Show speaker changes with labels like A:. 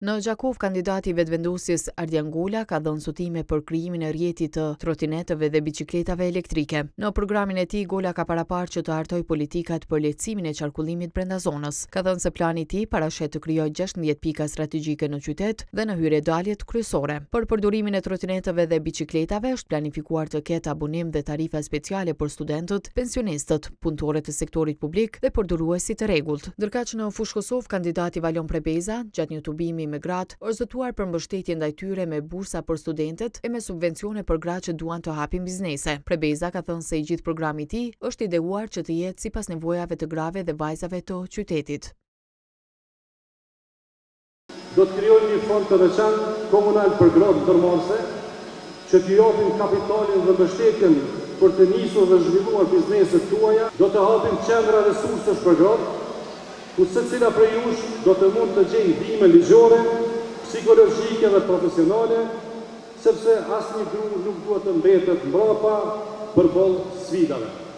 A: Në Gjakov, kandidati i vetëvendosjes Ardian Gola ka dhënë sutime për krijimin e rrjetit të trotinetëve dhe biçikletave elektrike. Në programin e tij, Gola ka paraparë që të hartojë politikat për lehtësimin e qarkullimit brenda zonës. Ka thënë se plani i tij parashet të krijojë 16 pika strategjike në qytet dhe në hyrjedaljet kryesore. Për përdorimin e trotinetëve dhe biçikletave është planifikuar të ketë abonim dhe tarifa speciale për studentët, pensionistët, punëtorët e sektorit publik dhe përdoruesit të rregullt. Ndërkaq në Fushë Kosovë, kandidati Valon Prebeza, gjatë një tubimi me gratë, është zëtuar për mbështetje ndaj tyre me bursa për studentët e me subvencione për gratë që duan të hapin biznese. Prebeza ka thënë se i gjithë programi i tij është ideuar që të jetë sipas nevojave të grave dhe vajzave të qytetit.
B: Do të krijojmë një fond të veçantë komunal për gratë ndërmarrëse, që t'i japim kapitalin dhe mbështetjen për të nisur dhe zhvilluar bizneset tuaja. Do të hapim qendra resursesh për gratë, ku secila prej jush do të mund të gjejë ndihmë ligjore, psikologjike dhe profesionale, sepse asnjë grua nuk duhet të mbetet mbrapa përballë sfidave.